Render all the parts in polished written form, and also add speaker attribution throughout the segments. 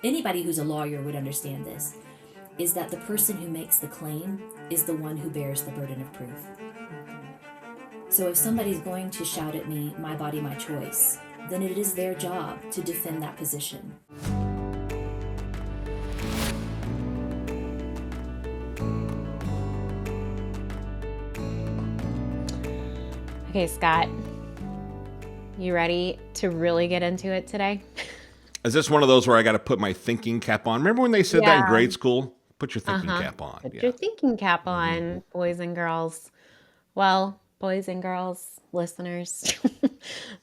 Speaker 1: anybody who's a lawyer would understand this, is that the person who makes the claim is the one who bears the burden of proof. So if somebody's going to shout at me, my body, my choice, then it is their job to defend that position.
Speaker 2: Okay, Scott, you ready to really get into it today?
Speaker 3: Is this one of those where I got to put my thinking cap on? Remember when they said that in grade school? Put your thinking cap on.
Speaker 2: Put your thinking cap on, boys and girls. Well, boys and girls, listeners,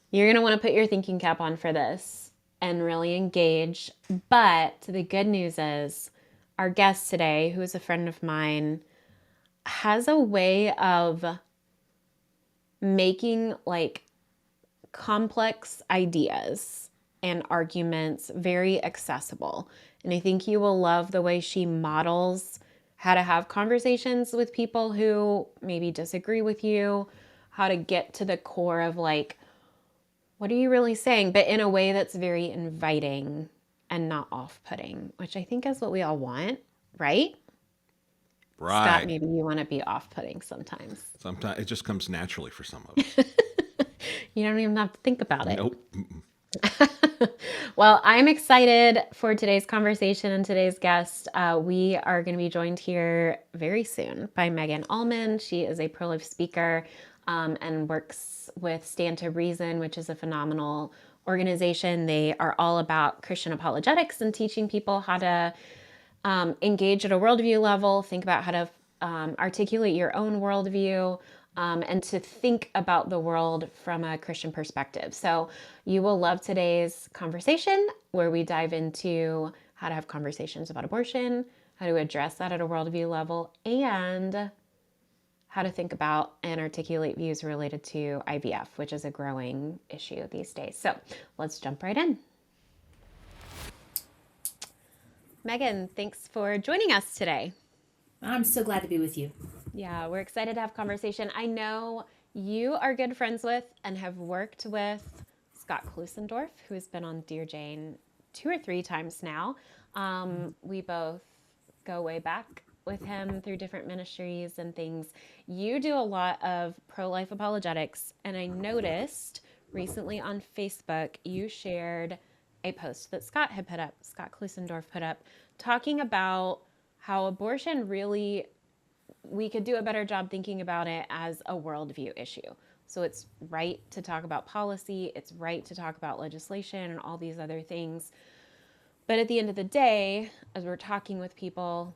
Speaker 2: you're going to want to put your thinking cap on for this and really engage. But the good news is our guest today, who is a friend of mine, has a way of making like complex ideas and arguments very accessible. And I think you will love the way she models how to have conversations with people who maybe disagree with you, how to get to the core of like, what are you really saying? But in a way that's very inviting and not off-putting, which I think is what we all want, right?
Speaker 3: Right.
Speaker 2: Scott, maybe you want to be off-putting sometimes.
Speaker 3: Sometimes it just comes naturally for some of us.
Speaker 2: You don't even have to think about it.
Speaker 3: Nope.
Speaker 2: Well, I'm excited for today's conversation and today's guest. We are going to be joined here very soon by Megan Almon. She is a pro-life speaker and works with Stand to Reason, which is a phenomenal organization. They are all about Christian apologetics and teaching people how to engage at a worldview level, think about how to articulate your own worldview, and to think about the world from a Christian perspective. So you will love today's conversation where we dive into how to have conversations about abortion, how to address that at a worldview level, and how to think about and articulate views related to IVF, which is a growing issue these days. So let's jump right in. Megan, thanks for joining us today.
Speaker 1: I'm so glad to be with you.
Speaker 2: Yeah, we're excited to have conversation. I know you are good friends with and have worked with Scott Klusendorf, who has been on Dear Jane 2 or 3 times now. We both go way back with him through different ministries and things. You do a lot of pro-life apologetics, and I noticed recently on Facebook you shared a post that Scott Klusendorf put up, talking about how abortion really, we could do a better job thinking about it as a worldview issue. So it's right to talk about policy, it's right to talk about legislation and all these other things. But at the end of the day, as we're talking with people,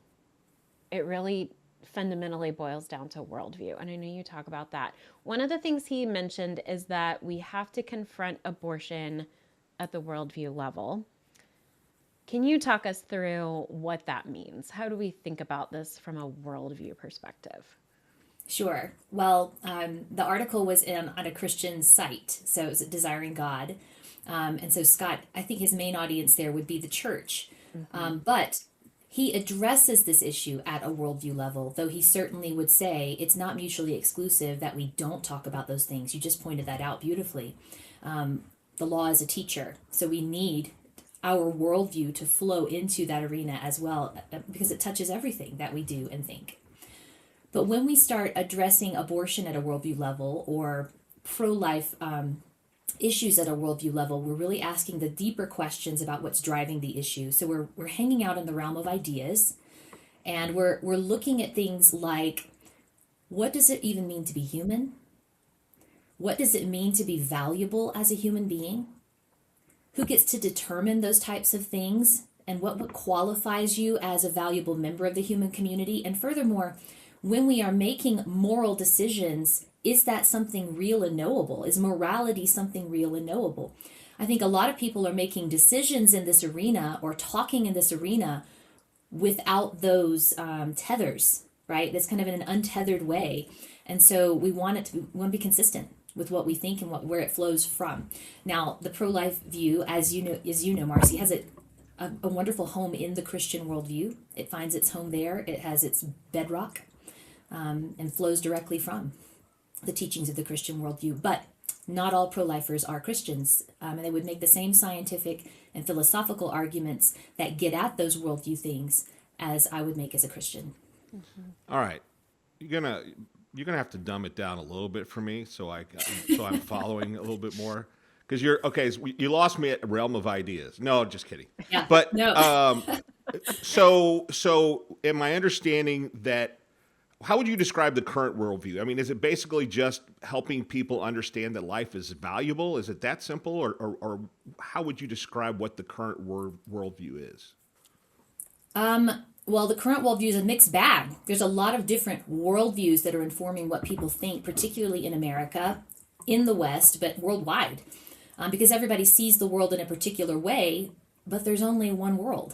Speaker 2: it really fundamentally boils down to worldview. And I know you talk about that. One of the things he mentioned is that we have to confront abortion at the worldview level. Can you talk us through what that means? How do we think about this from a worldview perspective?
Speaker 1: Sure. Well, the article was on a Christian site, so it was at Desiring God. And so Scott, I think his main audience there would be the church. But he addresses this issue at a worldview level, though he certainly would say it's not mutually exclusive that we don't talk about those things. You just pointed that out beautifully. The law is a teacher, so we need our worldview to flow into that arena as well, because it touches everything that we do and think. But when we start addressing abortion at a worldview level or pro-life issues at a worldview level, we're really asking the deeper questions about what's driving the issue. So we're hanging out in the realm of ideas, and we're looking at things like, what does it even mean to be human? What does it mean to be valuable as a human being? Who gets to determine those types of things? And what qualifies you as a valuable member of the human community? And furthermore, when we are making moral decisions, is that something real and knowable? Is morality something real and knowable? I think a lot of people are making decisions in this arena or talking in this arena without those tethers, right? That's kind of in an untethered way. And so we want to be consistent with what we think and where it flows from. Now, the pro-life view, as you know, Marcie, has a wonderful home in the Christian worldview. It finds its home there. It has its bedrock and flows directly from the teachings of the Christian worldview. But not all pro-lifers are Christians. And they would make the same scientific and philosophical arguments that get at those worldview things as I would make as a Christian.
Speaker 3: All right, you're gonna have to dumb it down a little bit for me, so I'm following a little bit more. Because you're okay. So you lost me at realm of ideas. No, just kidding.
Speaker 1: Yeah.
Speaker 3: But
Speaker 1: No.
Speaker 3: so am I understanding that? How would you describe the current worldview? I mean, is it basically just helping people understand that life is valuable? Is it that simple, or how would you describe what the current worldview is?
Speaker 1: Well, the current worldview is a mixed bag. There's a lot of different worldviews that are informing what people think, particularly in America, in the West, but worldwide. Because everybody sees the world in a particular way, but there's only one world.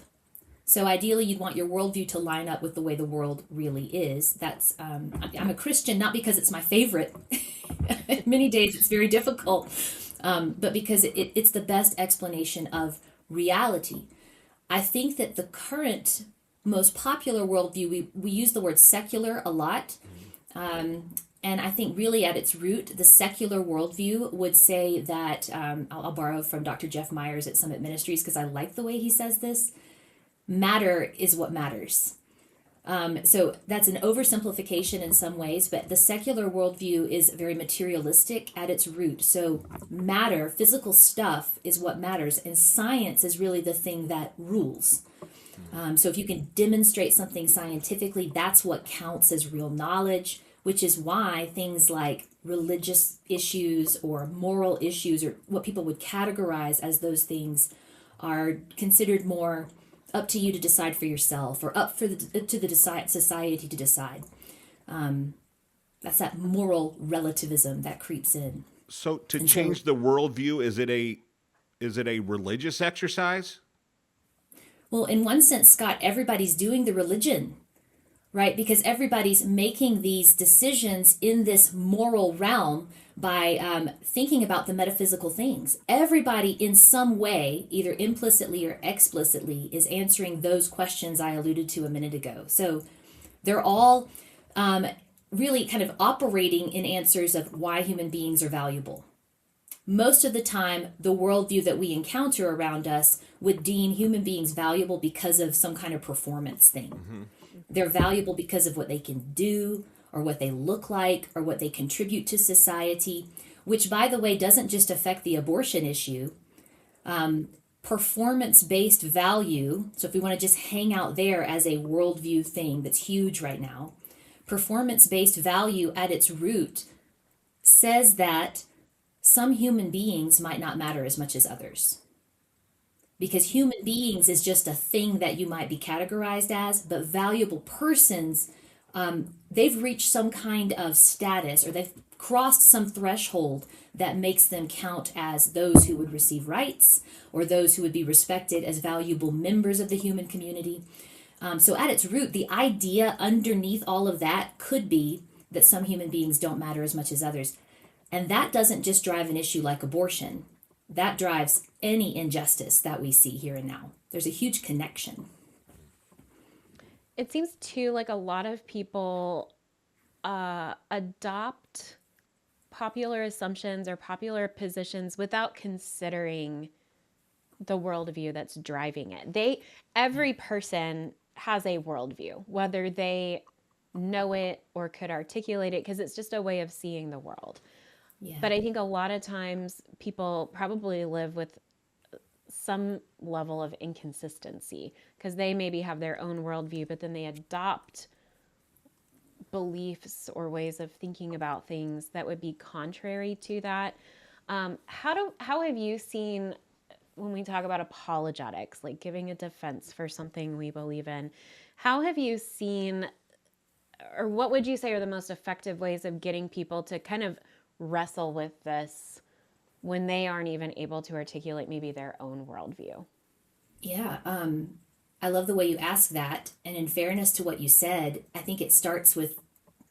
Speaker 1: So ideally, you'd want your worldview to line up with the way the world really is. That's I'm a Christian, not because it's my favorite. Many days it's very difficult, but because it's the best explanation of reality. I think that the current most popular worldview, we use the word secular a lot. And I think really at its root, the secular worldview would say that, I'll borrow from Dr. Jeff Myers at Summit Ministries because I like the way he says this, matter is what matters. So that's an oversimplification in some ways, but the secular worldview is very materialistic at its root. So matter, physical stuff is what matters, and science is really the thing that rules. So if you can demonstrate something scientifically, that's what counts as real knowledge, which is why things like religious issues or moral issues, or what people would categorize as those things, are considered more up to you to decide for yourself, or up to the society to decide. That's that moral relativism that creeps in.
Speaker 3: So to change the worldview, is it a religious exercise?
Speaker 1: Well, in one sense, Scott, everybody's doing the religion, right? Because everybody's making these decisions in this moral realm by thinking about the metaphysical things. Everybody in some way, either implicitly or explicitly, is answering those questions I alluded to a minute ago. So they're all really kind of operating in answers of why human beings are valuable. Most of the time, the worldview that we encounter around us would deem human beings valuable because of some kind of performance thing. Mm-hmm. They're valuable because of what they can do, or what they look like, or what they contribute to society, which, by the way, doesn't just affect the abortion issue. Performance-based value, so if we want to just hang out there as a worldview thing that's huge right now, performance-based value at its root says that some human beings might not matter as much as others. Because human beings is just a thing that you might be categorized as, but valuable persons, they've reached some kind of status, or they've crossed some threshold that makes them count as those who would receive rights, or those who would be respected as valuable members of the human community. So at its root, the idea underneath all of that could be that some human beings don't matter as much as others. And that doesn't just drive an issue like abortion. That drives any injustice that we see here and now. There's a huge connection.
Speaker 2: It seems too like a lot of people adopt popular assumptions or popular positions without considering the worldview that's driving it. Every person has a worldview, whether they know it or could articulate it, because it's just a way of seeing the world. Yeah. But I think a lot of times people probably live with some level of inconsistency, because they maybe have their own worldview, but then they adopt beliefs or ways of thinking about things that would be contrary to that. How have you seen, when we talk about apologetics, like giving a defense for something we believe in, how have you seen, or what would you say are the most effective ways of getting people to kind of wrestle with this when they aren't even able to articulate maybe their own worldview?
Speaker 1: Yeah, I love the way you ask that. And in fairness to what you said, I think it starts with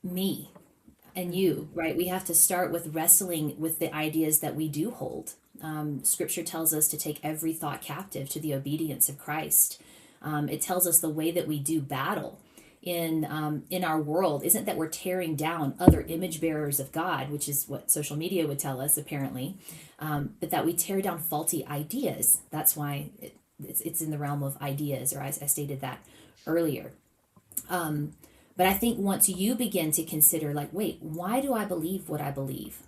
Speaker 1: me and you, right? We have to start with wrestling with the ideas that we do hold. Scripture tells us to take every thought captive to the obedience of Christ. It tells us the way that we do battle in our world isn't that we're tearing down other image bearers of God, which is what social media would tell us apparently, but that we tear down faulty ideas. That's why it's in the realm of ideas, or I stated that earlier. But I think once you begin to consider, like, wait, why do I believe what I believe?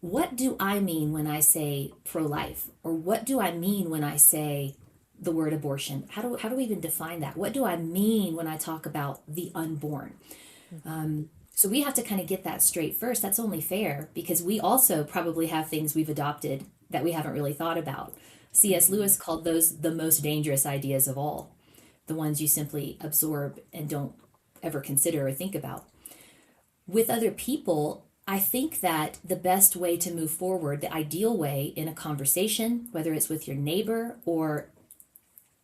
Speaker 1: What do I mean when I say pro-life? Or what do I mean when I say the word abortion? How do we even define that? What do I mean when I talk about the unborn? So we have to kind of get that straight first. That's only fair, because we also probably have things we've adopted that we haven't really thought about. C.S. Lewis called those the most dangerous ideas of all, the ones you simply absorb and don't ever consider or think about. With other people, I think that the best way to move forward, the ideal way in a conversation, whether it's with your neighbor or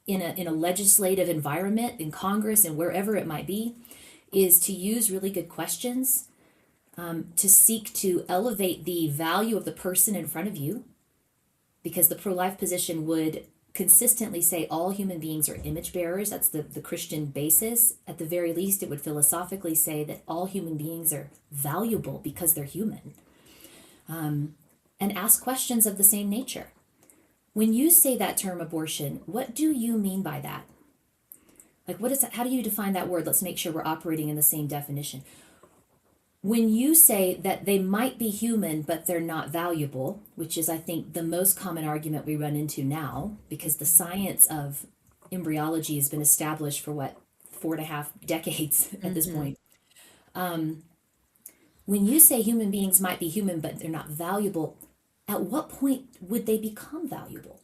Speaker 1: in a legislative environment, in Congress and wherever it might be, is to use really good questions, to seek to elevate the value of the person in front of you, because the pro-life position would consistently say all human beings are image bearers. That's the Christian basis. At the very least, it would philosophically say that all human beings are valuable because they're human. And ask questions of the same nature. When you say that term abortion, what do you mean by that? Like, what is that? How do you define that word? Let's make sure we're operating in the same definition. When you say that they might be human, but they're not valuable, which is, I think, the most common argument we run into now, because the science of embryology has been established for 4.5 decades at this point. When you say human beings might be human, but they're not valuable, at what point would they become valuable?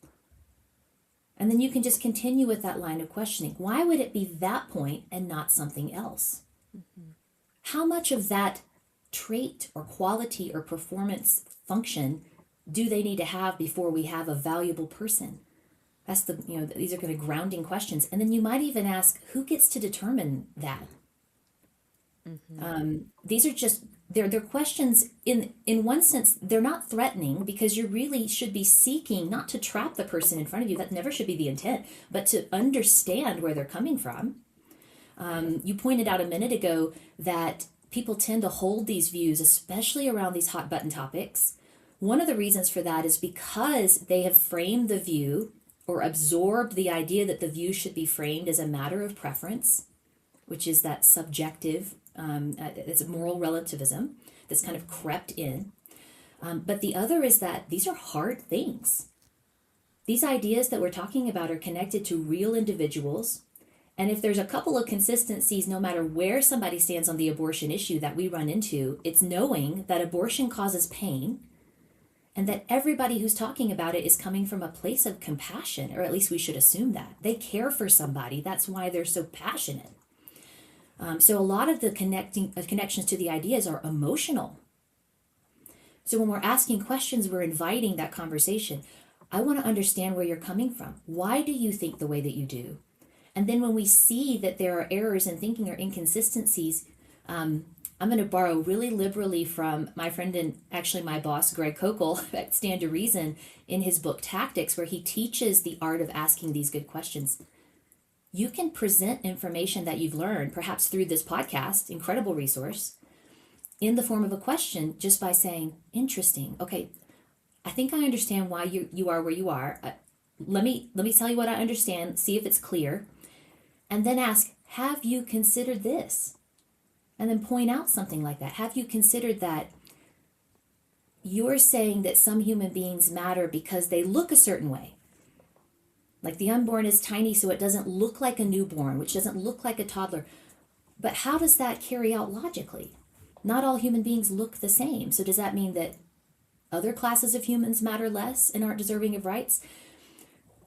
Speaker 1: And then you can just continue with that line of questioning. Why would it be that point and not something else? How much of that trait or quality or performance function do they need to have before we have a valuable person? That's these are kind of grounding questions. And then you might even ask, who gets to determine that? These are just, they're questions in one sense, they're not threatening, because you really should be seeking not to trap the person in front of you. That never should be the intent, but to understand where they're coming from. You pointed out a minute ago that people tend to hold these views, especially around these hot button topics. One of the reasons for that is because they have framed the view or absorbed the idea that the view should be framed as a matter of preference, which is that subjective, it's a moral relativism that's kind of crept in. But the other is that these are hard things. These ideas that we're talking about are connected to real individuals. And if there's a couple of consistencies, no matter where somebody stands on the abortion issue that we run into, it's knowing that abortion causes pain, and that everybody who's talking about it is coming from a place of compassion, or at least we should assume that. They care for somebody. That's why they're so passionate. So a lot of the connections to the ideas are emotional. So when we're asking questions, we're inviting that conversation. I want to understand where you're coming from. Why do you think the way that you do? And then when we see that there are errors in thinking or inconsistencies, I'm going to borrow really liberally from my friend and actually my boss, Greg Kokel, at Stand to Reason, in his book Tactics, where he teaches the art of asking these good questions. You can present information that you've learned, perhaps through this podcast, incredible resource, in the form of a question, just by saying, interesting, okay, I think I understand why you are where you are. Let me tell you what I understand, see if it's clear. And then ask, have you considered this? And then point out something like that. Have you considered that you're saying that some human beings matter because they look a certain way? Like the unborn is tiny, so it doesn't look like a newborn, which doesn't look like a toddler. But how does that carry out logically? Not all human beings look the same. So does that mean that other classes of humans matter less and aren't deserving of rights?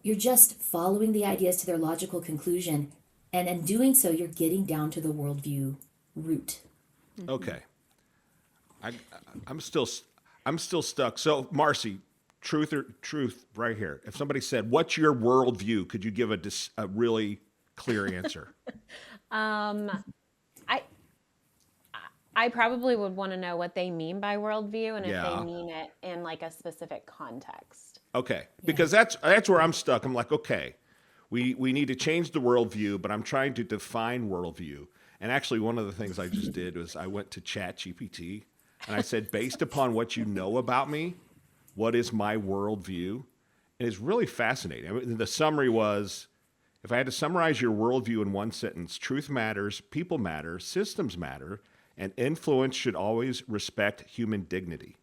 Speaker 1: You're just following the ideas to their logical conclusion. And in doing so, you're getting down to the worldview root.
Speaker 3: Okay. I'm still stuck. So, Marcie, truth right here. If somebody said, "What's your worldview?" Could you give a really clear answer?
Speaker 2: I probably would want to know what they mean by worldview, and if
Speaker 3: Yeah.
Speaker 2: they mean it in like a specific context.
Speaker 3: Okay, because that's where I'm stuck. I'm like, okay, we need to change the worldview, but I'm trying to define worldview. And actually, one of the things I just did was I went to ChatGPT and I said, based upon what you know about me, what is my worldview? And it's really fascinating. I mean, the summary was, if I had to summarize your worldview in one sentence, truth matters, people matter, systems matter, and influence should always respect human dignity.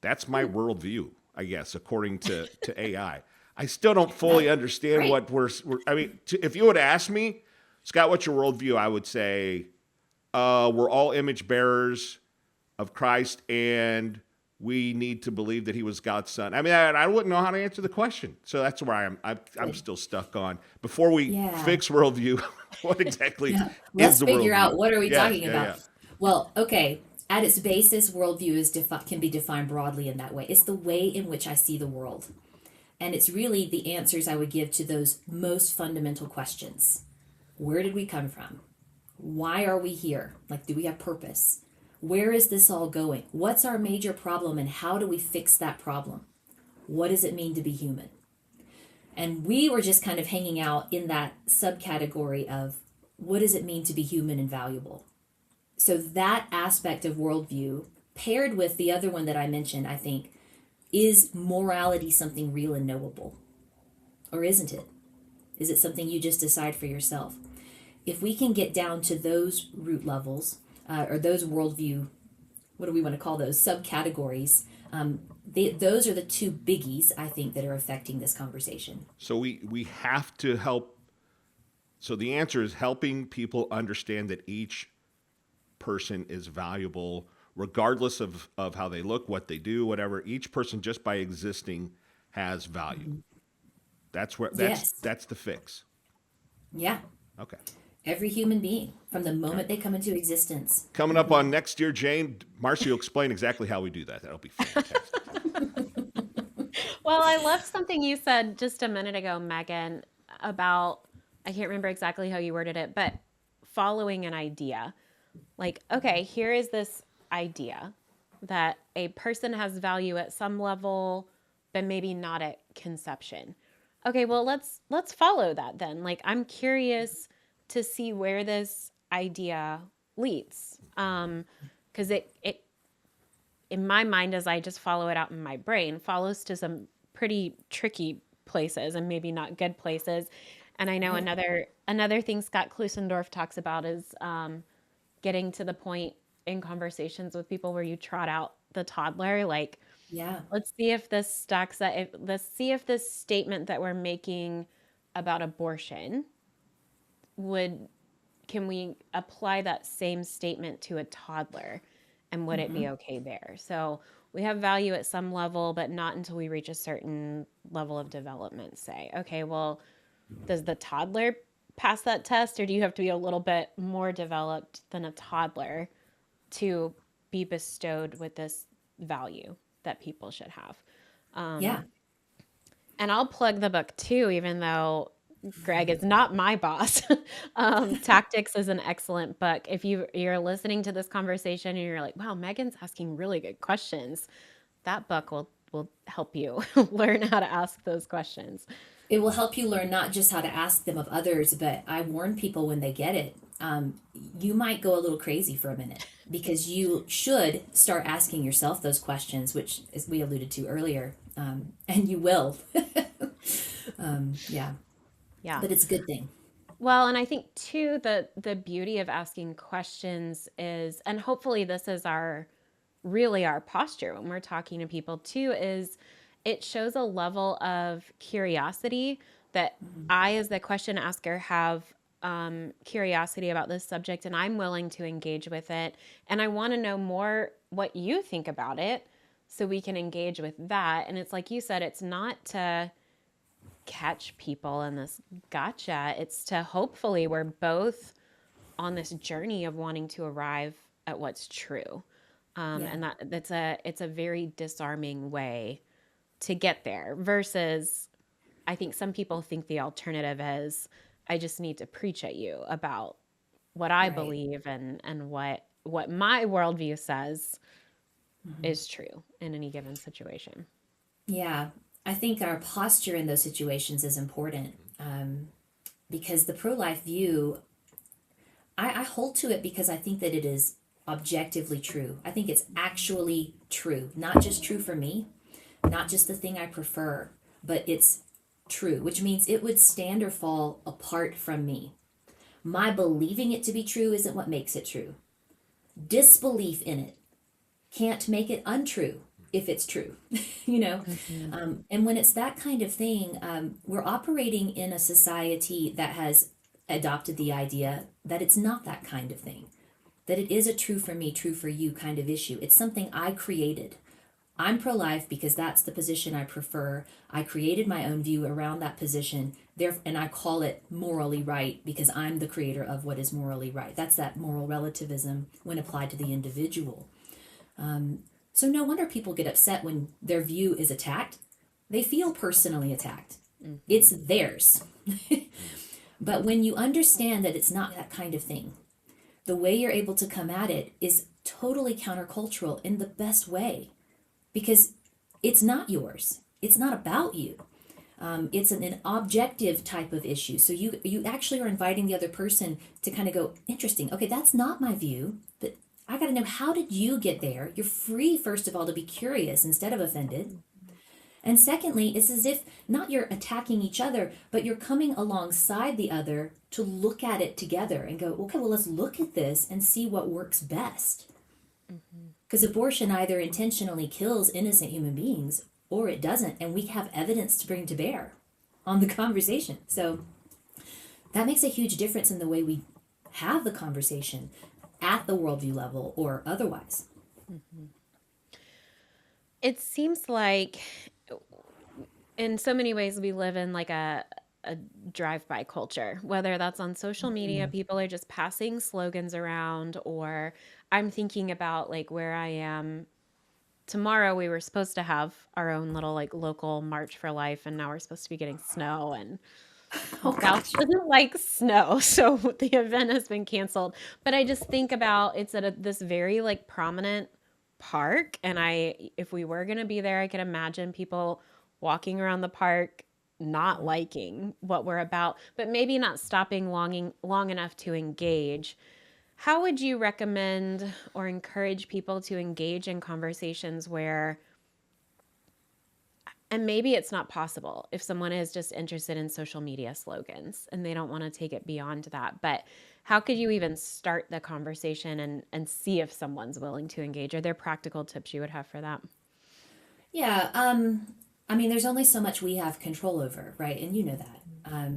Speaker 3: That's my worldview, I guess, according to AI. I still don't fully understand
Speaker 1: Great.
Speaker 3: what I mean, if you would ask me, Scott, what's your worldview? I would say we're all image bearers of Christ, and we need to believe that he was God's son. I mean, I wouldn't know how to answer the question. So that's where I'm still stuck on. Before we
Speaker 1: Yeah.
Speaker 3: fix worldview, what exactly
Speaker 1: Yeah.
Speaker 3: is
Speaker 1: Let's
Speaker 3: the
Speaker 1: figure
Speaker 3: worldview?
Speaker 1: out what are we
Speaker 3: Yeah,
Speaker 1: talking
Speaker 3: yeah,
Speaker 1: about.
Speaker 3: yeah.
Speaker 1: Well, okay. At its basis, worldview can be defined broadly in that way. It's the way in which I see the world. And it's really the answers I would give to those most fundamental questions. Where did we come from? Why are we here? Like, do we have purpose? Where is this all going? What's our major problem and how do we fix that problem? What does it mean to be human? And we were just kind of hanging out in that subcategory of what does it mean to be human and valuable? So that aspect of worldview, paired with the other one that I mentioned, I think, is morality something real and knowable? Or isn't it? Is it something you just decide for yourself? If we can get down to those root levels, or those worldview, what do we want to call those, subcategories, those are the two biggies, I think, that are affecting this conversation.
Speaker 3: So we have to help. So the answer is helping people understand that each person is valuable, regardless of how they look, what they do, whatever. Each person, just by existing, has value.
Speaker 1: Mm-hmm.
Speaker 3: That's the fix.
Speaker 1: Yeah.
Speaker 3: Okay.
Speaker 1: Every human being, from the moment they come into existence.
Speaker 3: Coming up on next year, Jane, Marcie will explain exactly how we do that. That'll be fantastic.
Speaker 2: Well, I loved something you said just a minute ago, Megan, about, I can't remember exactly how you worded it, but following an idea. Like, okay, here is this idea that a person has value at some level, but maybe not at conception. Okay, well, let's follow that then. Like, I'm curious to see where this idea leads. Because it in my mind, as I just follow it out in my brain, follows to some pretty tricky places and maybe not good places. And I know another thing Scott Klusendorf talks about is getting to the point in conversations with people where you trot out the toddler, like,
Speaker 1: Yeah.
Speaker 2: let's see if this stacks up. Let's see if this statement that we're making about abortion can we apply that same statement to a toddler, and would it be okay there? So we have value at some level, but not until we reach a certain level of development, say. Okay, well, does the toddler pass that test, or do you have to be a little bit more developed than a toddler to be bestowed with this value that people should have?
Speaker 1: Yeah.
Speaker 2: And I'll plug the book too, even though Greg is not my boss. Tactics is an excellent book. If you're listening to this conversation and you're like, wow, Megan's asking really good questions, that book will help you learn how to ask those questions.
Speaker 1: It will help you learn not just how to ask them of others, but I warn people when they get it. You might go a little crazy for a minute because you should start asking yourself those questions, which, as we alluded to earlier, and you will. Yeah.
Speaker 2: Yeah.
Speaker 1: But it's a good thing.
Speaker 2: Well, and I think too, the beauty of asking questions is, and hopefully this is really our posture when we're talking to people too, is it shows a level of curiosity that I, as the question asker, have curiosity about this subject, and I'm willing to engage with it. And I want to know more what you think about it so we can engage with that. And it's like you said, it's not to catch people in this gotcha. It's to hopefully we're both on this journey of wanting to arrive at what's true. And it's a very disarming way to get there, versus I think some people think the alternative is I just need to preach at you about what I believe and what my worldview says is true in any given situation.
Speaker 1: Yeah. I think our posture in those situations is important because the pro-life view, I hold to it because I think that it is objectively true. I think it's actually true, not just true for me, not just the thing I prefer, but it's true, which means it would stand or fall apart from me. My believing it to be true isn't what makes it true. Disbelief in it can't make it untrue if it's true, you know? And when it's that kind of thing, we're operating in a society that has adopted the idea that it's not that kind of thing, that it is a true for me, true for you kind of issue. It's something I created. I'm pro-life because that's the position I prefer. I created my own view around that position, and I call it morally right because I'm the creator of what is morally right. That's that moral relativism when applied to the individual. So no wonder people get upset when their view is attacked. They feel personally attacked. It's theirs. But when you understand that it's not that kind of thing, the way you're able to come at it is totally countercultural in the best way, because it's not yours. It's not about you. It's an objective type of issue. So you actually are inviting the other person to kind of go, interesting. Okay, that's not my view, but I got to know, how did you get there? You're free, first of all, to be curious instead of offended. And secondly, it's as if not you're attacking each other, but you're coming alongside the other to look at it together and go, okay, well, let's look at this and see what works best. Because abortion either intentionally kills innocent human beings or it doesn't. And we have evidence to bring to bear on the conversation. So that makes a huge difference in the way we have the conversation at the worldview level or otherwise.
Speaker 2: It seems like in so many ways we live in like a drive-by culture, whether that's on social media, people are just passing slogans around, or I'm thinking about like where I am. Tomorrow we were supposed to have our own little like local March for Life, and now we're supposed to be getting snow, and South doesn't like snow, so the event has been canceled. But I just think about it's at this very like prominent park, and if we were going to be there, I could imagine people walking around the park not liking what we're about, but maybe not stopping long enough to engage. How would you recommend or encourage people to engage in conversations where, and maybe it's not possible if someone is just interested in social media slogans and they don't want to take it beyond that, but how could you even start the conversation and see if someone's willing to engage? Are there practical tips you would have for that?
Speaker 1: Yeah. I mean, there's only so much we have control over, right? And you know that.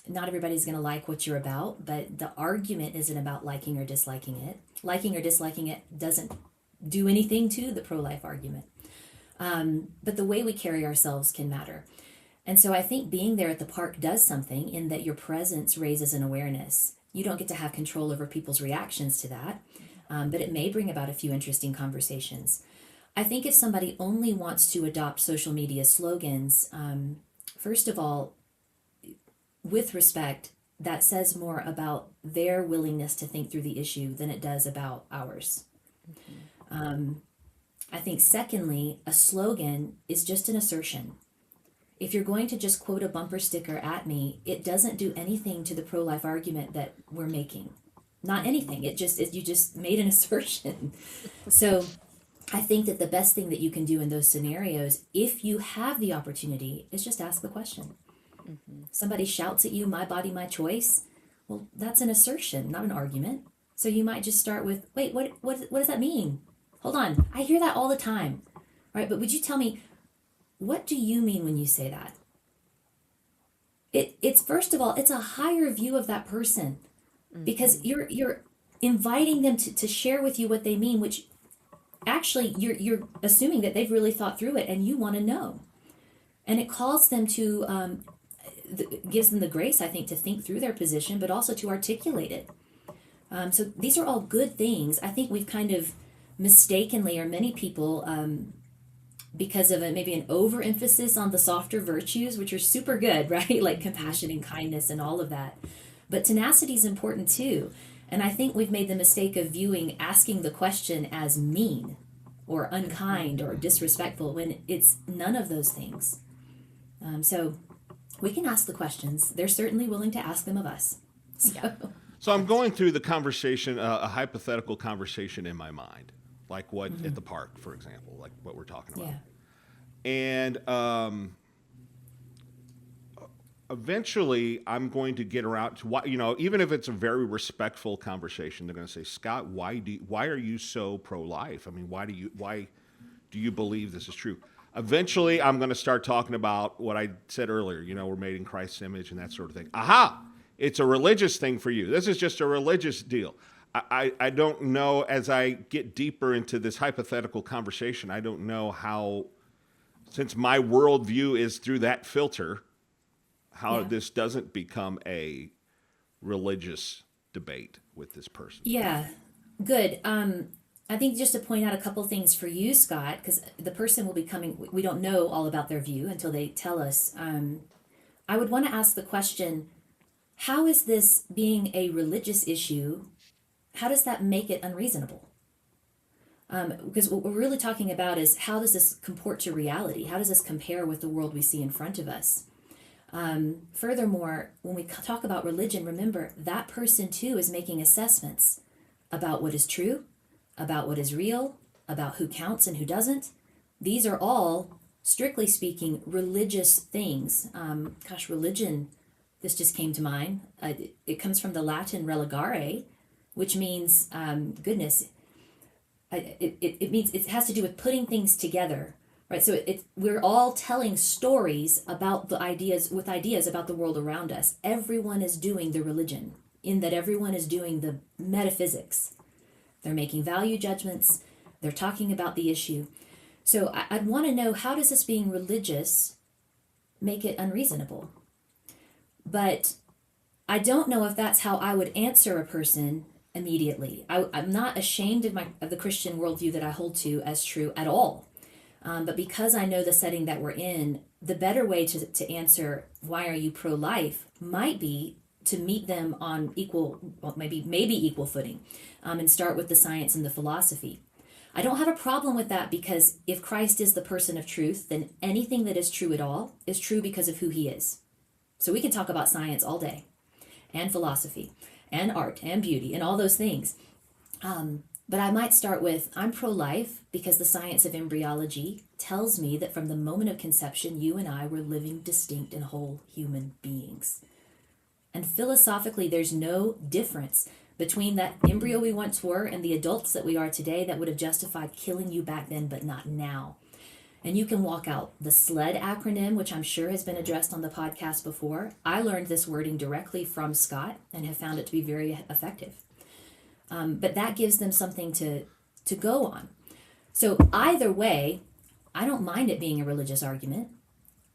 Speaker 1: Not everybody's going to like what you're about, but the argument isn't about liking or disliking it. Liking or disliking it doesn't do anything to the pro-life argument. But the way we carry ourselves can matter. And so I think being there at the park does something in that your presence raises an awareness. You don't get to have control over people's reactions to that, but it may bring about a few interesting conversations. I think if somebody only wants to adopt social media slogans, first of all, with respect, that says more about their willingness to think through the issue than it does about ours. I think secondly, a slogan is just an assertion. If you're going to just quote a bumper sticker at me, it doesn't do anything to the pro-life argument that we're making. Not anything. You just made an assertion. So I think that the best thing that you can do in those scenarios, if you have the opportunity, is just ask the question. Somebody shouts at you, "My body, my choice." Well, that's an assertion, not an argument. So you might just start with, wait, what does that mean? Hold on. I hear that all the time. Right? But would you tell me, what do you mean when you say that? It's first of all, it's a higher view of that person, because you're inviting them to share with you what they mean, which actually you're assuming that they've really thought through it and you want to know. And it calls them to, gives them the grace, I think, to think through their position, but also to articulate it. So these are all good things. I think we've kind of mistakenly, or many people, because of maybe an overemphasis on the softer virtues, which are super good, right? Like compassion and kindness and all of that. But tenacity is important too. And I think we've made the mistake of viewing asking the question as mean or unkind or disrespectful when it's none of those things. So we can ask the questions. They're certainly willing to ask them of us. So.
Speaker 3: So I'm going through the conversation, a hypothetical conversation in my mind, like what at the park, for example, like what we're talking about.
Speaker 1: Yeah.
Speaker 3: And eventually I'm going to get around to why, even if it's a very respectful conversation, they're going to say, Scott, why are you so pro-life? I mean, why do you believe this is true? Eventually I'm going to start talking about what I said earlier, we're made in Christ's image and that sort of thing. Aha! It's a religious thing for you. This is just a religious deal. I don't know, as I get deeper into this hypothetical conversation, I don't know how, since my worldview is through that filter, how
Speaker 1: Yeah.
Speaker 3: this doesn't become a religious debate with this person.
Speaker 1: Yeah. Good. I think just to point out a couple things for you, Scott, because the person will be coming, we don't know all about their view until they tell us. I would want to ask the question, how is this being a religious issue? How does that make it unreasonable? Because what we're really talking about is how does this comport to reality? How does this compare with the world we see in front of us? Furthermore, when we talk about religion, remember that person too is making assessments about what is true, about what is real, about who counts and who doesn't. These are all, strictly speaking, religious things. Religion, this just came to mind. It comes from the Latin religare, which means goodness. It means it has to do with putting things together, right? So we're all telling stories about ideas about the world around us. Everyone is doing the religion, in that everyone is doing the metaphysics. They're making value judgments. They're talking about the issue. So I'd want to know, how does this being religious make it unreasonable? But I don't know if that's how I would answer a person immediately. I'm not ashamed of the Christian worldview that I hold to as true at all. But because I know the setting that we're in, the better way to answer, why are you pro-life, might be to meet them on equal, well, maybe equal footing, and start with the science and the philosophy. I don't have a problem with that, because if Christ is the person of truth, then anything that is true at all is true because of who he is. So we can talk about science all day, and philosophy, and art, and beauty, and all those things. But I might start with, I'm pro-life because the science of embryology tells me that from the moment of conception, you and I were living, distinct, and whole human beings. And philosophically, there's no difference between that embryo we once were and the adults that we are today that would have justified killing you back then, but not now. And you can walk out the SLED acronym, which I'm sure has been addressed on the podcast before. I learned this wording directly from Scott and have found it to be very effective. But that gives them something to go on. So either way, I don't mind it being a religious argument,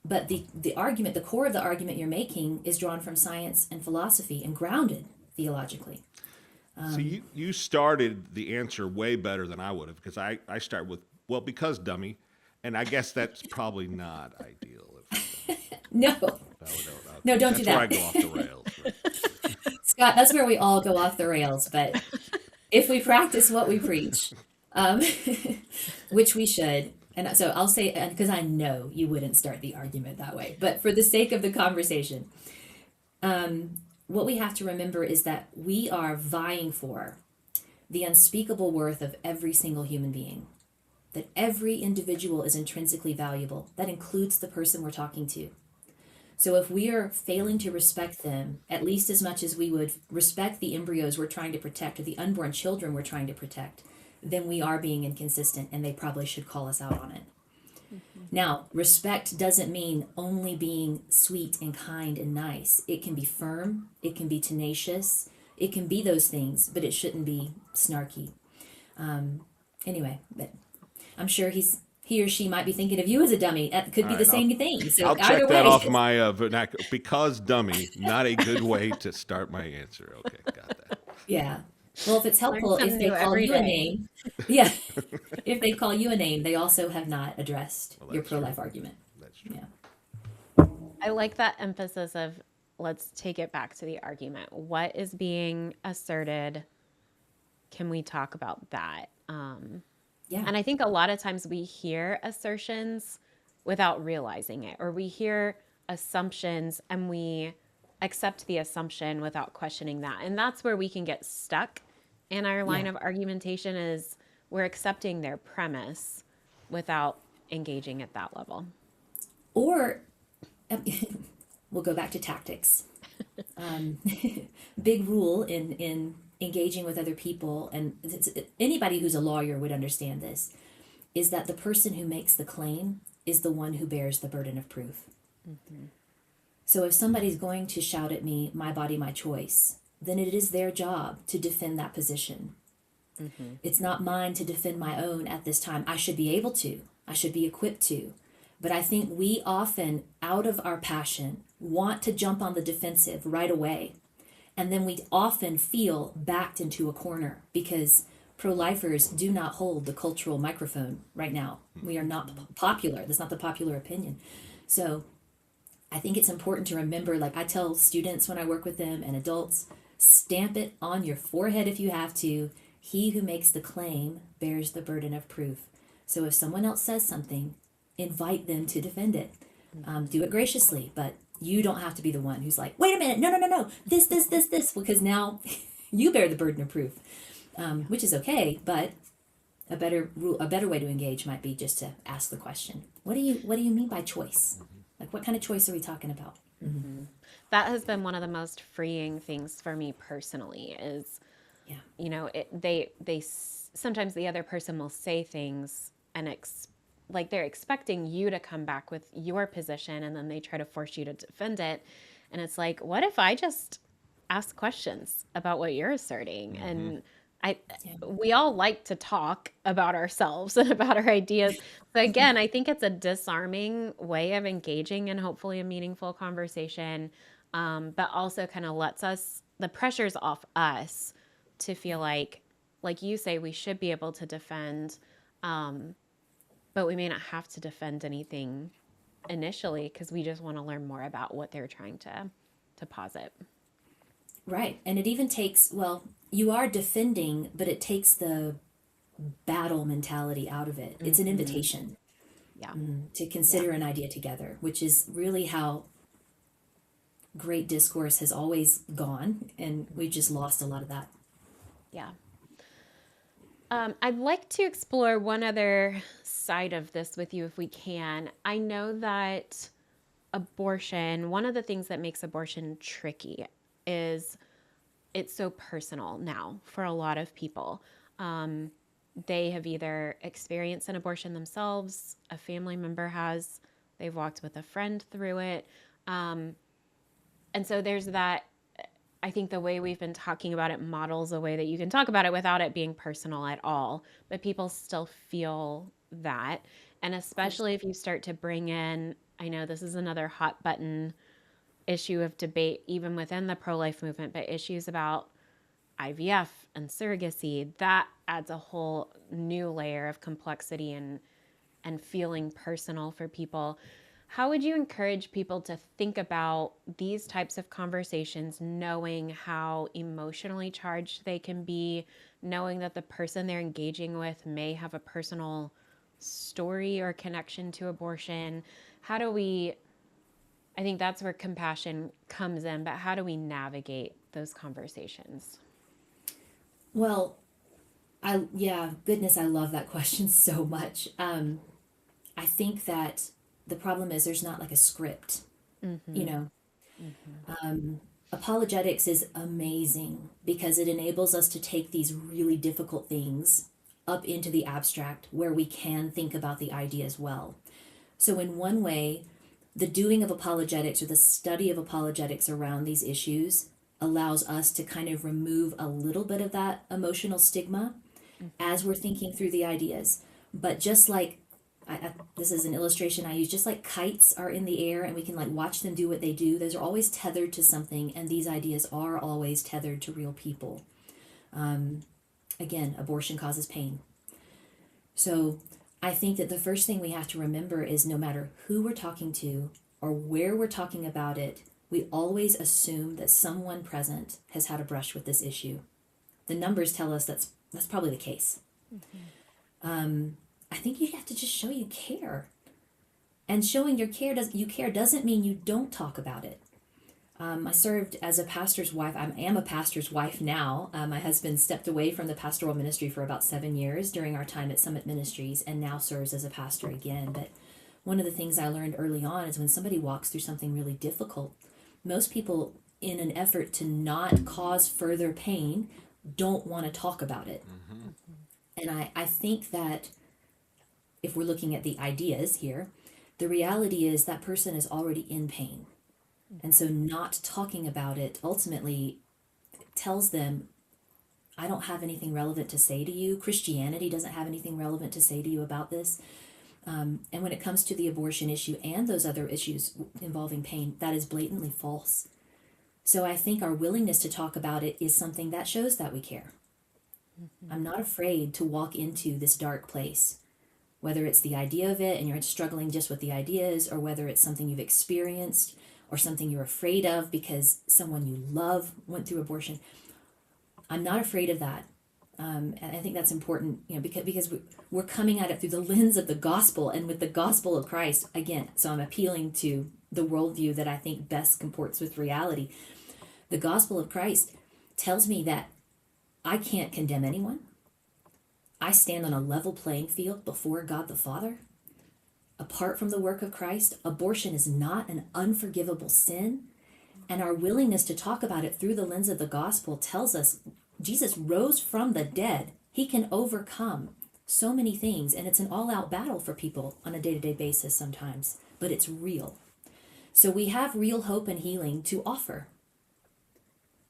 Speaker 1: but the argument, the core of the argument you're making, is drawn from science and philosophy and grounded theologically.
Speaker 3: So you started the answer way better than I would have, because I start with, well, because dummy. And I guess that's probably not ideal.
Speaker 1: No, no, don't do that.
Speaker 3: That's where I go off the rails. Right?
Speaker 1: Scott, that's where we all go off the rails. But if we practice what we preach, which we should, and so I'll say, because I know you wouldn't start the argument that way, but for the sake of the conversation, what we have to remember is that we are vying for the unspeakable worth of every single human being. That every individual is intrinsically valuable. That includes the person we're talking to. So if we are failing to respect them, at least as much as we would respect the embryos we're trying to protect, or the unborn children we're trying to protect, then we are being inconsistent, and they probably should call us out on it. Mm-hmm. Now, respect doesn't mean only being sweet and kind and nice. It can be firm, it can be tenacious, it can be those things, but it shouldn't be snarky. Anyway, but I'm sure he or she might be thinking of you as a dummy. That could be the same thing. So
Speaker 3: I'll check that off my vernacular. Because dummy, not a good way to start my answer. Okay, got that.
Speaker 1: Yeah. Well, if it's helpful, if they call you a name, yeah. If they call you a name, they also have not addressed your pro-life argument.
Speaker 3: That's true.
Speaker 1: Yeah.
Speaker 2: I like that emphasis of, let's take it back to the argument. What is being asserted? Can we talk about that?
Speaker 1: Yeah.
Speaker 2: And I think a lot of times we hear assertions without realizing it, or we hear assumptions and we accept the assumption without questioning that. And that's where we can get stuck in our line
Speaker 1: Yeah.
Speaker 2: of argumentation, is we're accepting their premise without engaging at that level.
Speaker 1: Or we'll go back to tactics. Um, Big rule in engaging with other people, and anybody who's a lawyer would understand this, is that the person who makes the claim is the one who bears the burden of proof.
Speaker 2: Mm-hmm.
Speaker 1: So if somebody's going to shout at me, my body, my choice, then it is their job to defend that position.
Speaker 2: Mm-hmm.
Speaker 1: It's not mine to defend my own at this time. I should be able to, I should be equipped to. But I think we often, out of our passion, want to jump on the defensive right away. And then we often feel backed into a corner because pro-lifers do not hold the cultural microphone right now. We are not popular. That's not the popular opinion. So I think it's important to remember, like I tell students when I work with them and adults, stamp it on your forehead if you have to. He who makes the claim bears the burden of proof. So if someone else says something, invite them to defend it. Do it graciously, but you don't have to be the one who's like, wait a minute, no, this, because now you bear the burden of proof, which is okay, but a better way to engage might be just to ask the question, what do you mean by choice? Like, what kind of choice are we talking about?
Speaker 2: Mm-hmm. That has been one of the most freeing things for me personally is,
Speaker 1: Yeah.
Speaker 2: you know, sometimes the other person will say things and like they're expecting you to come back with your position, and then they try to force you to defend it. And it's like, what if I just ask questions about what you're asserting?
Speaker 3: Mm-hmm.
Speaker 2: And we all like to talk about ourselves and about our ideas. So again, I think it's a disarming way of engaging in hopefully a meaningful conversation, but also kind of lets the pressure's off us to feel like you say, we should be able to defend, but we may not have to defend anything initially because we just want to learn more about what they're trying to posit.
Speaker 1: Right. And it even takes, well, you are defending, but it takes the battle mentality out of it. It's an invitation
Speaker 2: Yeah.
Speaker 1: to consider an idea together, which is really how great discourse has always gone. And we've just lost a lot of that.
Speaker 2: Yeah. I'd like to explore one other side of this with you if we can. I know that abortion, one of the things that makes abortion tricky is it's so personal now for a lot of people. They have either experienced an abortion themselves, a family member has, they've walked with a friend through it. And so there's that. I think the way we've been talking about it models a way that you can talk about it without it being personal at all, but people still feel that. And especially if you start to bring in, I know this is another hot button issue of debate, even within the pro-life movement, but issues about IVF and surrogacy, that adds a whole new layer of complexity and feeling personal for people. How would you encourage people to think about these types of conversations, knowing how emotionally charged they can be, knowing that the person they're engaging with may have a personal story or connection to abortion? I think that's where compassion comes in, but how do we navigate those conversations?
Speaker 1: Well, goodness, I love that question so much. I think that the problem is there's not like a script, you know. Apologetics is amazing because it enables us to take these really difficult things up into the abstract where we can think about the idea as well. So in one way, the doing of apologetics or the study of apologetics around these issues allows us to kind of remove a little bit of that emotional stigma as we're thinking through the ideas. But just like this is an illustration I use, just like kites are in the air and we can like watch them do what they do, those are always tethered to something, and these ideas are always tethered to real people. Again, abortion causes pain. So I think that the first thing we have to remember is no matter who we're talking to or where we're talking about it, we always assume that someone present has had a brush with this issue. The numbers tell us that's probably the case. I think you have to just show you care. And showing you care doesn't mean you don't talk about it. I served as a pastor's wife. I am a pastor's wife now. My husband stepped away from the pastoral ministry for about 7 years during our time at Summit Ministries and now serves as a pastor again. But one of the things I learned early on is when somebody walks through something really difficult, most people, in an effort to not cause further pain, don't want to talk about it. And I think that if we're looking at the ideas here, the reality is that person is already in pain. And so not talking about it ultimately tells them, I don't have anything relevant to say to you. Christianity doesn't have anything relevant to say to you about this. And when it comes to the abortion issue and those other issues involving pain, that is blatantly false. So I think our willingness to talk about it is something that shows that we care. I'm not afraid to walk into this dark place, whether it's the idea of it and you're struggling just with the ideas, or whether it's something you've experienced or something you're afraid of because someone you love went through abortion. I'm not afraid of that. And I think that's important, because we're coming at it through the lens of the gospel and with the gospel of Christ. Again, so I'm appealing to the worldview that I think best comports with reality. The gospel of Christ tells me that I can't condemn anyone. I stand on a level playing field before God the Father. Apart from the work of Christ, abortion is not an unforgivable sin. And our willingness to talk about it through the lens of the gospel tells us Jesus rose from the dead. He can overcome so many things. And it's an all-out battle for people on a day-to-day basis sometimes, but it's real. So we have real hope and healing to offer.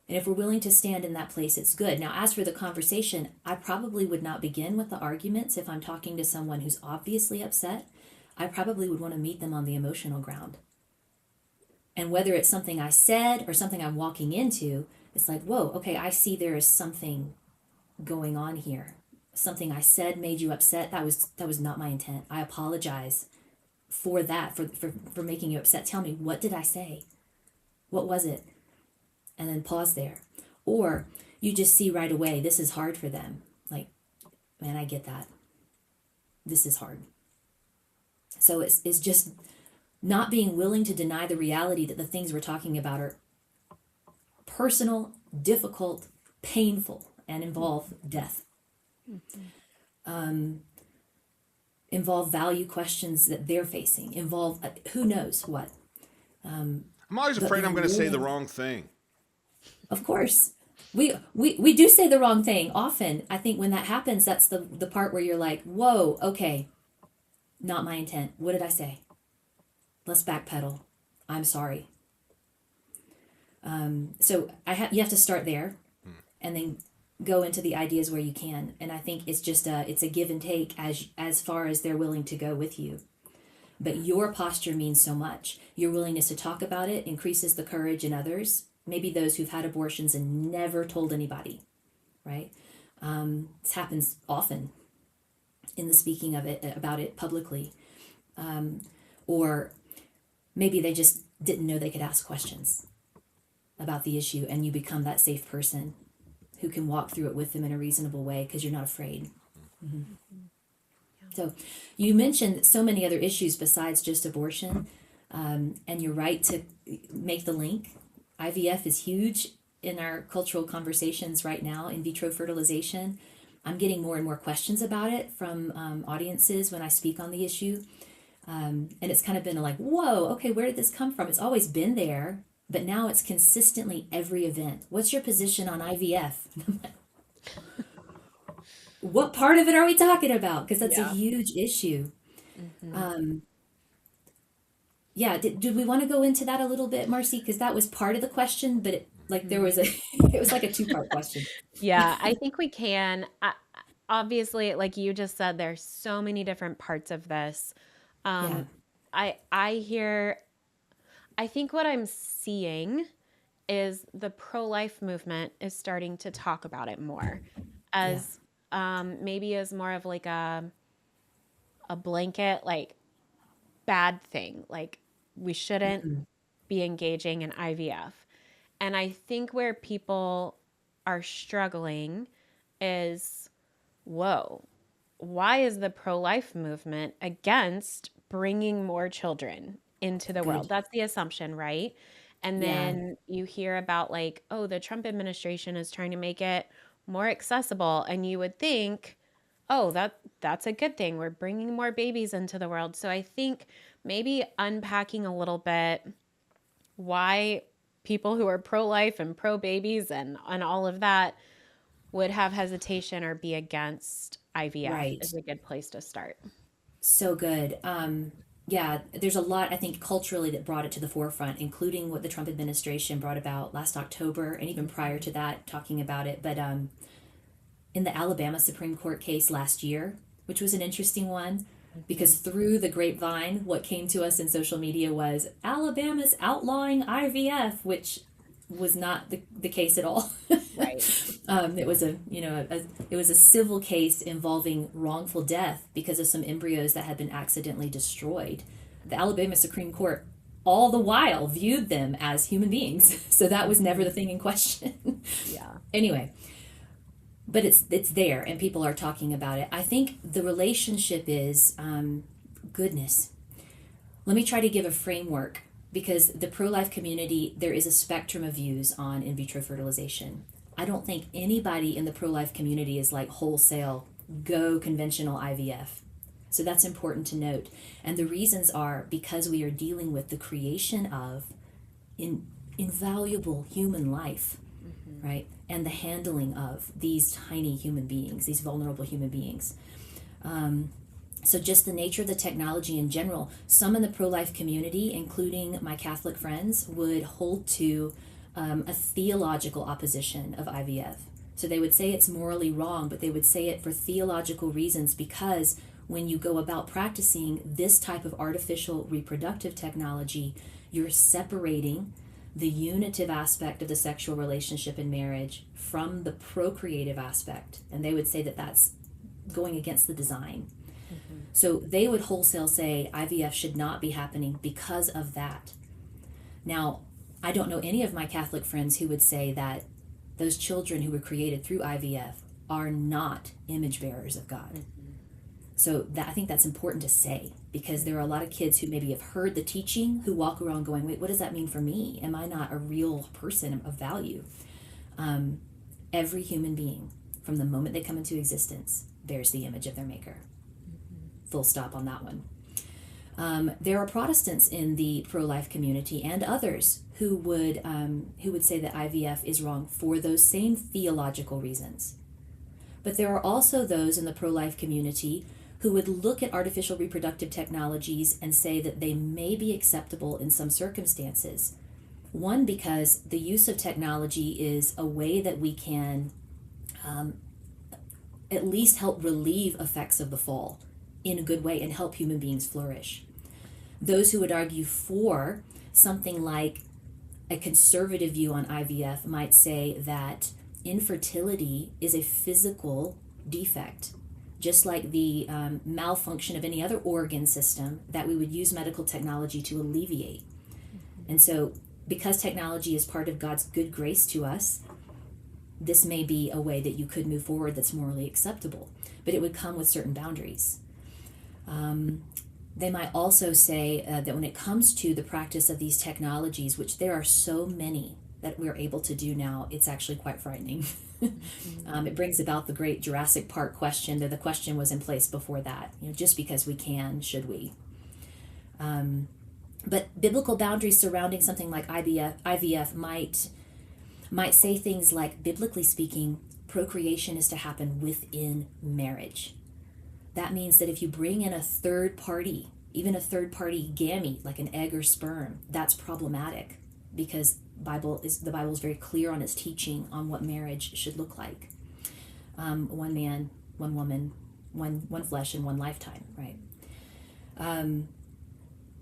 Speaker 1: And if we're willing to stand in that place, it's good. Now, as for the conversation, I probably would not begin with the arguments if I'm talking to someone who's obviously upset. I probably would want to meet them on the emotional ground. And whether it's something I said or something I'm walking into, it's like, whoa, okay, I see there is something going on here. Something I said made you upset. That was not my intent. I apologize for that, for making you upset. Tell me, what did I say? What was it? And then pause there. Or you just see right away, this is hard for them. Like, man, I get that. This is hard. So it's just not being willing to deny the reality that the things we're talking about are personal, difficult, painful, and involve death. Involve value questions that they're facing. Involve who knows what.
Speaker 3: I'm always afraid I'm going to say the wrong thing.
Speaker 1: Of course. We do say the wrong thing often. I think when that happens, that's the part where you're like, whoa, okay, not my intent. What did I say? Let's backpedal. I'm sorry. So you have to start there and then go into the ideas where you can. And I think it's just it's a give and take as far as they're willing to go with you. But your posture means so much. Your willingness to talk about it increases the courage in others. Maybe those who've had abortions and never told anybody, right? This happens often in the speaking of it, about it publicly. Or maybe they just didn't know they could ask questions about the issue, and you become that safe person who can walk through it with them in a reasonable way because you're not afraid. Mm-hmm. So you mentioned so many other issues besides just abortion, and you're right to make the link. IVF is huge in our cultural conversations right now, in vitro fertilization. I'm getting more and more questions about it from audiences when I speak on the issue. And it's kind of been like, whoa, okay, where did this come from? It's always been there, but now it's consistently every event. What's your position on IVF? What part of it are we talking about? Because that's a huge issue. Mm-hmm. Did we want to go into that a little bit, Marcie? Because that was part of the question, but there was it was like a two-part question.
Speaker 2: Yeah, I think we can. Obviously, like you just said, there's so many different parts of this. I think what I'm seeing is the pro-life movement is starting to talk about it more as maybe as more of like a blanket, like bad thing. Like we shouldn't be engaging in IVF. And I think where people are struggling is, whoa, why is the pro-life movement against bringing more children into the world? That's the assumption, right? And
Speaker 1: Yeah.
Speaker 2: then you hear about like, oh, the Trump administration is trying to make it more accessible. And you would think, oh, that's a good thing. We're bringing more babies into the world. So I think maybe unpacking a little bit why people who are pro-life and pro-babies and all of that would have hesitation or be against IVF
Speaker 1: Right.
Speaker 2: is a good place to start.
Speaker 1: So good. Yeah, there's a lot, I think, culturally that brought it to the forefront, including what the Trump administration brought about last October and even prior to that, talking about it. But in the Alabama Supreme Court case last year, which was an interesting one, because through the grapevine, what came to us in social media was Alabama's outlawing IVF, which was not the case at all.
Speaker 2: Right.
Speaker 1: It was it was a civil case involving wrongful death because of some embryos that had been accidentally destroyed. The Alabama Supreme Court all the while viewed them as human beings. So that was never the thing in question.
Speaker 2: Yeah.
Speaker 1: Anyway, but it's there and people are talking about it. I think the relationship is goodness. Let me try to give a framework because the pro-life community, there is a spectrum of views on in vitro fertilization. I don't think anybody in the pro-life community is like wholesale, go conventional IVF. So that's important to note. And the reasons are because we are dealing with the creation of invaluable human life, right? And the handling of these tiny human beings, these vulnerable human beings. So just the nature of the technology in general, some in the pro-life community, including my Catholic friends, would hold to a theological opposition of IVF. So they would say it's morally wrong, but they would say it for theological reasons because when you go about practicing this type of artificial reproductive technology, you're separating the unitive aspect of the sexual relationship in marriage from the procreative aspect. And they would say that that's going against the design. So they would wholesale say IVF should not be happening because of that. Now, I don't know any of my Catholic friends who would say that those children who were created through IVF are not image bearers of God. So I think that's important to say because there are a lot of kids who maybe have heard the teaching who walk around going, wait, what does that mean for me? Am I not a real person of value? Every human being, from the moment they come into existence, bears the image of their maker. Full stop on that one. There are Protestants in the pro-life community and others who would say that IVF is wrong for those same theological reasons. But there are also those in the pro-life community who would look at artificial reproductive technologies and say that they may be acceptable in some circumstances. One, because the use of technology is a way that we can at least help relieve effects of the fall in a good way and help human beings flourish. Those who would argue for something like a conservative view on IVF might say that infertility is a physical defect, just like the malfunction of any other organ system that we would use medical technology to alleviate. And so because technology is part of God's good grace to us, this may be a way that you could move forward that's morally acceptable, but it would come with certain boundaries. They might also say that when it comes to the practice of these technologies, which there are so many that we're able to do now, it's actually quite frightening. It brings about the great Jurassic Park question, though the question was in place before that. Just because we can, should we? But biblical boundaries surrounding something like IVF might say things like, biblically speaking, procreation is to happen within marriage. That means that if you bring in a third party, even a third party gamete, like an egg or sperm, that's problematic because the Bible is very clear on its teaching on what marriage should look like. One man, one woman, one flesh, and one lifetime, right?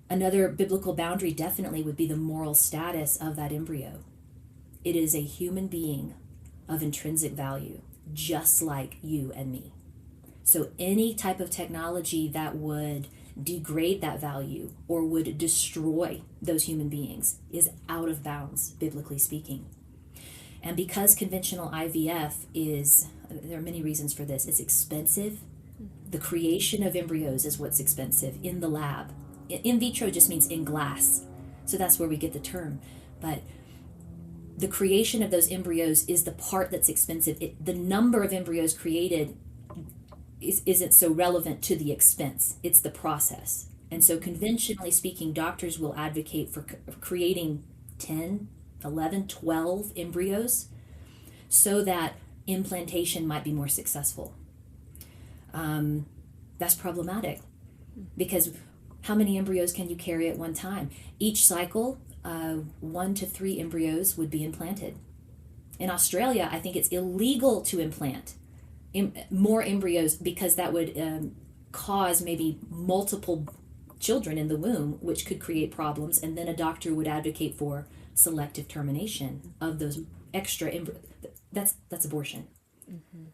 Speaker 1: Another biblical boundary definitely would be the moral status of that embryo. It is a human being of intrinsic value, just like you and me. So any type of technology that would degrade that value or would destroy those human beings is out of bounds, biblically speaking. And because conventional IVF there are many reasons for this. It's expensive. The creation of embryos is what's expensive in the lab. In vitro just means in glass. So that's where we get the term. but the creation of those embryos is the part that's expensive. The number of embryos created isn't so relevant to the expense. It's the process. And so conventionally speaking, doctors will advocate for creating 10, 11, 12 embryos so that implantation might be more successful. That's problematic because how many embryos can you carry at one time? Each cycle, 1 to 3 embryos would be implanted. In Australia, I think it's illegal to implant more embryos because that would cause maybe multiple children in the womb, which could create problems. And then a doctor would advocate for selective termination of those extra embryos. That's abortion. Mm-hmm.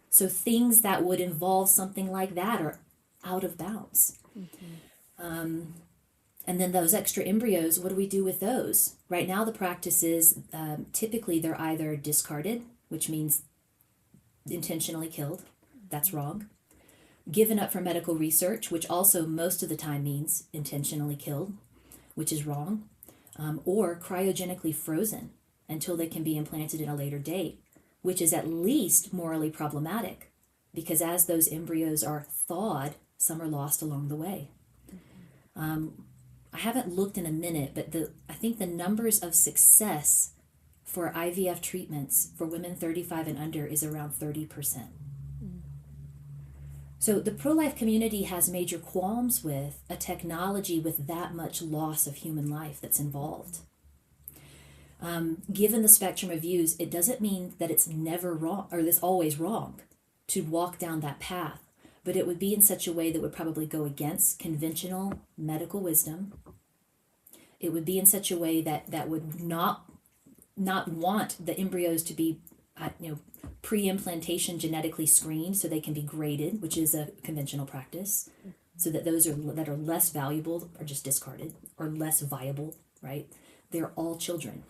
Speaker 1: So things that would involve something like that are out of bounds. Mm-hmm. And then those extra embryos, what do we do with those? Right now, the practice is typically they're either discarded, which means intentionally killed. That's wrong. Given up for medical research, which also most of the time means intentionally killed, which is wrong. Or cryogenically frozen until they can be implanted at a later date, which is at least morally problematic because as those embryos are thawed, some are lost along the way. I haven't looked in a minute, but I think the numbers of success for IVF treatments for women 35 and under is around 30%. So the pro-life community has major qualms with a technology with that much loss of human life that's involved. Given the spectrum of views, it doesn't mean that it's never wrong or it's always wrong to walk down that path, but it would be in such a way that would probably go against conventional medical wisdom. It would be in such a way that would not want the embryos to be pre-implantation genetically screened so they can be graded, which is a conventional practice, so that those that are less valuable are just discarded or less viable, right? They're all children.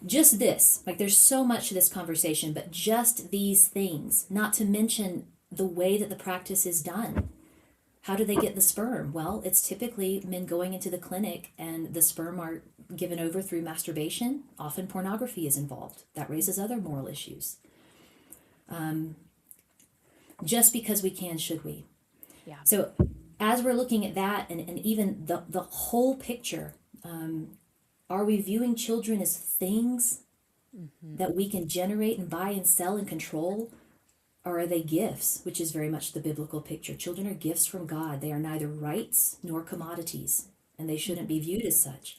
Speaker 1: Just this, like there's so much to this conversation, but just these things, not to mention the way that the practice is done. How do they get the sperm? Well, it's typically men going into the clinic and the sperm are given over through masturbation. Often pornography is involved. That raises other moral issues. Just because we can, should we?
Speaker 2: Yeah.
Speaker 1: So as we're looking at that and even the whole picture, are we viewing children as things that we can generate and buy and sell and control? Or are they gifts, which is very much the biblical picture? Children are gifts from God. They are neither rights nor commodities, and they shouldn't be viewed as such.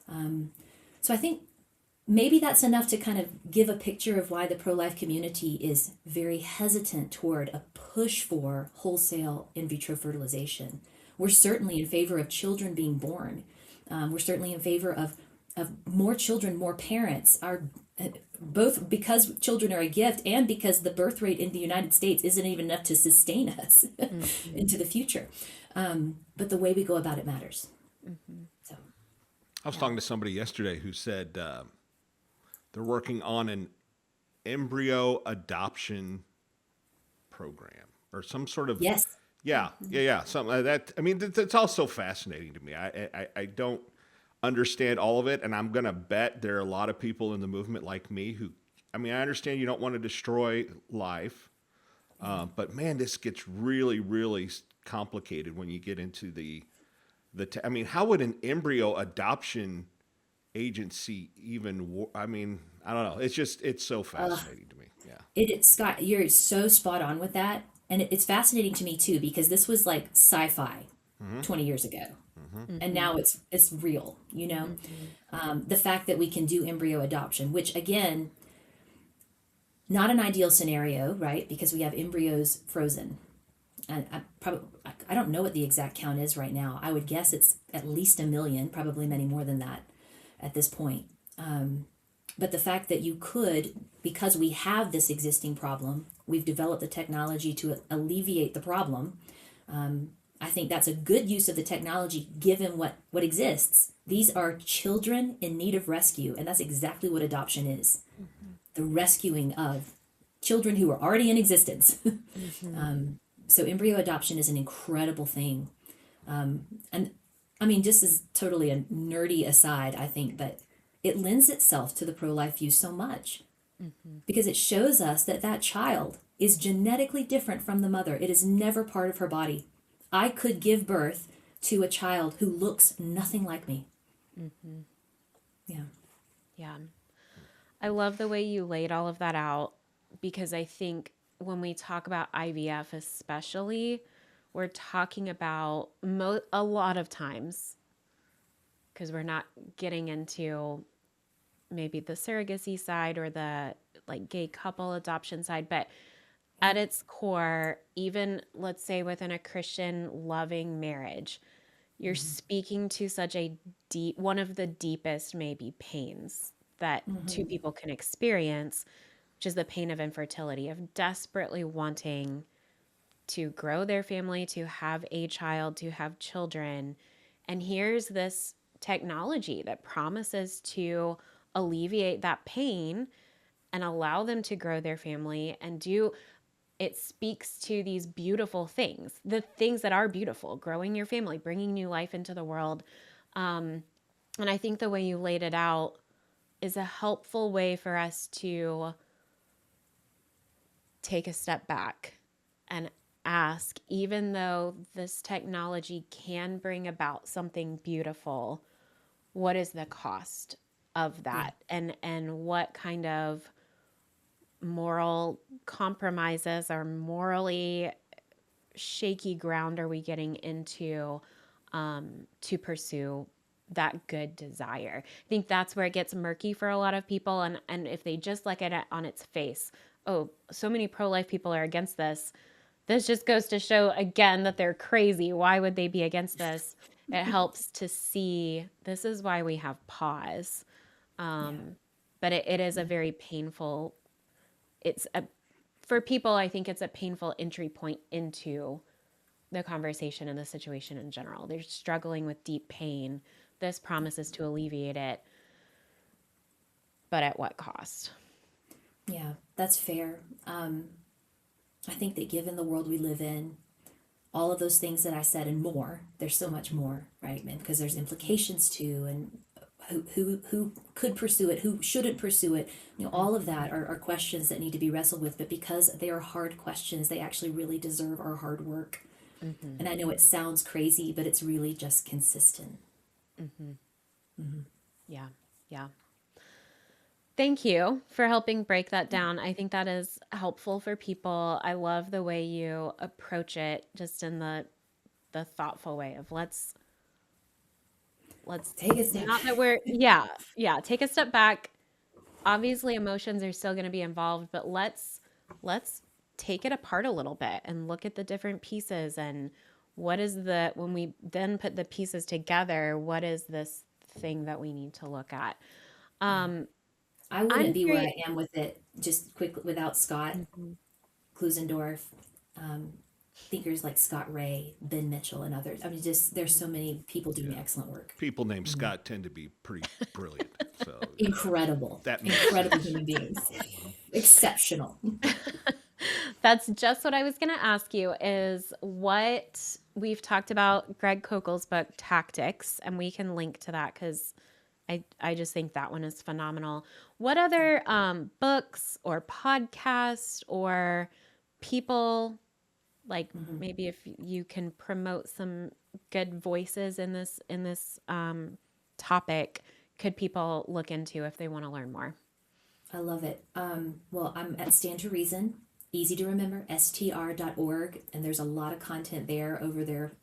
Speaker 1: So I think maybe that's enough to kind of give a picture of why the pro-life community is very hesitant toward a push for wholesale in vitro fertilization. We're certainly in favor of children being born. We're certainly in favor of more children, more parents. Both because children are a gift and because the birth rate in the United States isn't even enough to sustain us into the future. But the way we go about it matters. So,
Speaker 3: I was talking to somebody yesterday who said they're working on an embryo adoption program or some sort of
Speaker 1: yes.
Speaker 3: Yeah, something like that. I mean, that's all so fascinating to me. I don't understand all of it, and I'm going to bet there are a lot of people in the movement like me who, I mean, I understand you don't want to destroy life, but man, this gets really, really complicated when you get into I mean, how would an embryo adoption agency even, I mean, I don't know. It's so fascinating to me. Yeah.
Speaker 1: It is, Scott, you're so spot on with that. And it's fascinating to me too, because this was like sci-fi 20 years ago. And now it's real, you know. The fact that we can do embryo adoption, which again, not an ideal scenario, right? Because we have embryos frozen. And I don't know what the exact count is right now. I would guess it's at least 1 million, probably many more than that at this point. But the fact that you could, because we have this existing problem, we've developed the technology to alleviate the problem. I think that's a good use of the technology given what exists. These are children in need of rescue, and that's exactly what adoption is. The rescuing of children who are already in existence. So embryo adoption is an incredible thing. And I mean, just as totally a nerdy aside, I think, but it lends itself to the pro-life view so much because it shows us that that child is genetically different from the mother. It is never part of her body. I could give birth to a child who looks nothing like me. Yeah.
Speaker 2: Yeah. I love the way you laid all of that out because I think when we talk about IVF, especially, we're talking about a lot of times, because we're not getting into maybe the surrogacy side or the like gay couple adoption side, but at its core, even let's say within a Christian loving marriage, you're speaking to such a deep, one of the deepest maybe pains that two people can experience, which is the pain of infertility, of desperately wanting to grow their family, to have a child, to have children. And here's this technology that promises to alleviate that pain and allow them to grow their family and do it speaks to these beautiful things, the things that are beautiful, growing your family, bringing new life into the world. And I think the way you laid it out is a helpful way for us to take a step back and ask, even though this technology can bring about something beautiful, what is the cost of that? And what kind of moral compromises or morally shaky ground are we getting into to pursue that good desire? I think that's where it gets murky for a lot of people. And if they just look at it on its face, oh, so many pro-life people are against this. This just goes to show again that they're crazy. Why would they be against this? It helps to see this is why we have pause. But it is a very painful, for people, I think it's a painful entry point into the conversation and the situation in general. They're struggling with deep pain. This promises to alleviate it, but at what cost?
Speaker 1: Yeah, that's fair. I think that given the world we live in, all of those things that I said and more, there's so much more, right? And because there's implications too, and who could pursue it, who shouldn't pursue it, all of that are questions that need to be wrestled with. But because they are hard questions, they actually really deserve our hard work. And I know it sounds crazy, but it's really just consistent.
Speaker 2: Yeah, yeah. Thank you for helping break that down. I think that is helpful for people. I love the way you approach it, just in the thoughtful way of let's
Speaker 1: Take a step.
Speaker 2: not that we're take a step back. Obviously emotions are still going to be involved, but let's take it apart a little bit and look at the different pieces and what is when we then put the pieces together, what is this thing that we need to look at?
Speaker 1: I wouldn't
Speaker 2: I'm
Speaker 1: be where
Speaker 2: curious.
Speaker 1: I am with it just quickly without Scott Klusendorf, thinkers like Scott Ray, Ben Mitchell, and others. I mean, just there's so many people doing excellent work.
Speaker 3: People named Scott tend to be pretty brilliant. So
Speaker 1: Incredible,
Speaker 3: that makes
Speaker 1: incredible
Speaker 3: sense.
Speaker 1: human beings, exceptional.
Speaker 2: That's just what I was going to ask you is what we've talked about Greg Kokel's book Tactics, and we can link to that because I just think that one is phenomenal. What other books or podcasts or people, like maybe if you can promote some good voices in this topic, could people look into if they want to learn more?
Speaker 1: I love it. Well, I'm at Stand to Reason, easy to remember, str.org, and there's a lot of content there over their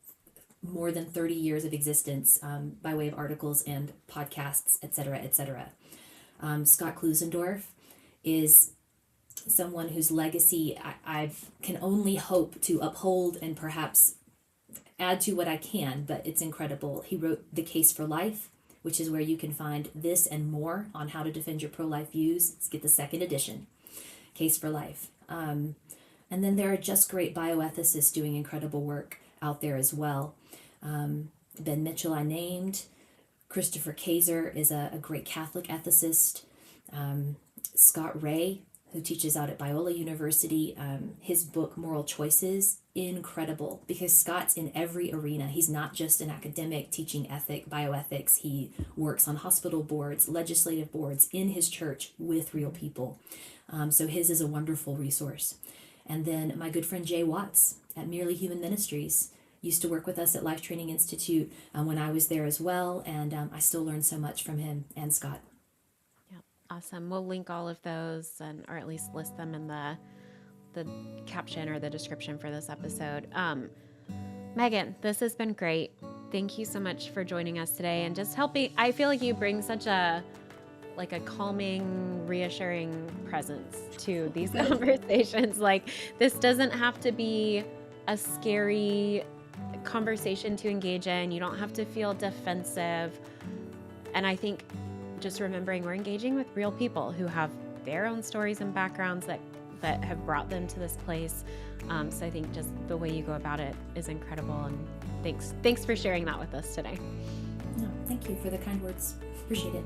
Speaker 1: more than 30 years of existence, by way of articles and podcasts, et cetera, et cetera. Scott Klusendorf is someone whose legacy I can only hope to uphold and perhaps add to what I can, but it's incredible. He wrote The Case for Life, which is where you can find this and more on how to defend your pro-life views. Let's get the second edition, Case for Life. And then there are just great bioethicists doing incredible work out there as well. Ben Mitchell I named. Christopher Kaiser is a great Catholic ethicist. Scott Ray, who teaches out at Biola University. His book, Moral Choices, incredible, because Scott's in every arena. He's not just an academic teaching bioethics. He works on hospital boards, legislative boards, in his church with real people. So his is a wonderful resource. And then my good friend Jay Watts at Merely Human Ministries used to work with us at Life Training Institute when I was there as well. And I still learn so much from him and Scott.
Speaker 2: Yeah, awesome. We'll link all of those, or at least list them in the caption or the description for this episode. Megan, this has been great. Thank you so much for joining us today and just helping. I feel like you bring such a calming, reassuring presence to these conversations. Like, this doesn't have to be a scary conversation to engage in. You don't have to feel defensive. And I think just remembering we're engaging with real people who have their own stories and backgrounds that have brought them to this place. So I think just the way you go about it is incredible. And thanks for sharing that with us today.
Speaker 1: No, thank you for the kind words. Appreciate it.